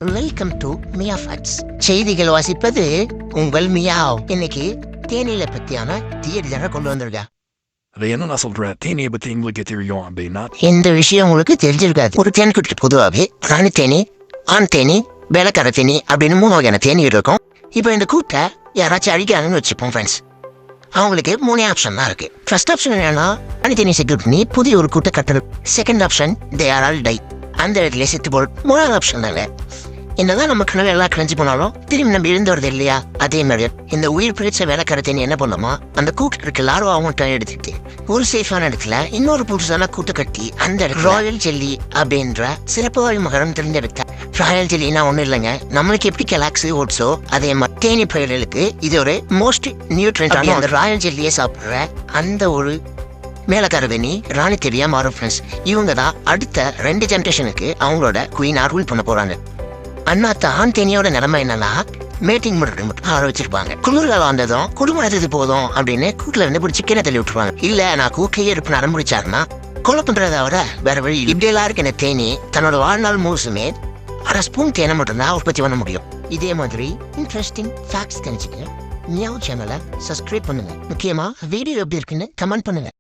Welcome to Mia facts. செய்திகள் வாசிப்பது உங்கள் மியாவ். இன்னைக்கு தேனியில பத்தியான தியரி கொண்டு வந்திருக்கா. அது என்ன நான் சொல்றேன், தேனியை பத்தி உங்களுக்கு தெரியும் அப்படின்னா இந்த விஷயம் உங்களுக்கு தெரிஞ்சிருக்காது. ஒரு தேன் கூட்டு பொதுவாகவே ராணி தேனி, ஆண் தேனி, வேலைக்கார தேனி அப்படின்னு 3 வகையான தேனி இருக்கும். இப்போ இந்த கூட்டை யாராச்சும் அழிக்கிறாங்கன்னு வச்சுப்போம் ஃப்ரெண்ட்ஸ். அவங்களுக்கு 3 ஆப்ஷன் தான் இருக்கு. ஃபர்ஸ்ட் ஆப்ஷன் என்னன்னா ராணி தேனி செக்யூட் பண்ணி புதிய ஒரு கூட்டை கட்டுறது. Second option they are all die, அந்த இடத்துல செத்து போல். 3ஆவது ஆப்ஷன் தாங்க, என்னதான் நம்ம கனவு எல்லாம் கிழிஞ்சு போனாலும் திரும்பி நம்ம இருந்து வருது இல்லையா, அதே மாதிரி இந்த உயிர் பிடிச்ச வேலைக்கார தேனி என்ன பண்ணுமா, அந்த கூட்டு இருக்க லார்வாவும் எடுத்துட்டு ஒரு சேஃபான இடத்துல இன்னொரு புதுசான கூட்டு கட்டி அந்த இடத்துல ராயல் ஜெல்லி அப்படின்ற சிறப்பு வாயு மகரம் தெரிஞ்செடுத்த. ராயல் ஜெல்லினா ஒன்றும் இல்லைங்க, நம்மளுக்கு எப்படி கெலாக்ஸி ஓட்ஸோ அதே மாதிரி தேனி பயிர்களுக்கு இது ஒரு மோஸ்ட் நியூட்ரியன்டான அந்த ராயல் ஜெல்லியை சாப்பிட்ற அந்த ஒரு மேலக்கார தேனி ராணி தேனியா மாறும் ஃப்ரெண்ட்ஸ். இவங்க தான் அடுத்த 2 ஜென்ரேஷனுக்கு அவங்களோட குயினா ரூல் பண்ண போறாங்க. அண்ணாத்த ஆண் தேனியோட நிலைமை என்னன்னா மேட்டிங் மட்டும் வச்சிருப்பாங்க. குளிர்காலம் வந்ததும் குடும்பம் எது போதும் அப்படின்னு கூட்டுல இருந்து பிடிச்சி கிணை தள்ளி விட்டுருவாங்க. இல்ல நான் கூக்கையே இருப்பு ஆரம்பிச்சாருன்னா கொலை பண்றதை விட வேற வழி இப்படியெல்லாம் இருக்கு. என்ன தேனி தன்னோட வாழ்நாள் முழுசுமே 1/2 ஸ்பூன் தேனை மட்டும்தான் உற்பத்தி பண்ண முடியும். இதே மாதிரி இன்ட்ரெஸ்டிங் ஃபேக்ட்ஸ் தெரிஞ்சுக்க மியாவ் சேனலை சப்ஸ்கிரைப் பண்ணுங்க. முக்கியமா வீடியோ எப்படி இருக்குன்னு கமெண்ட் பண்ணுங்க.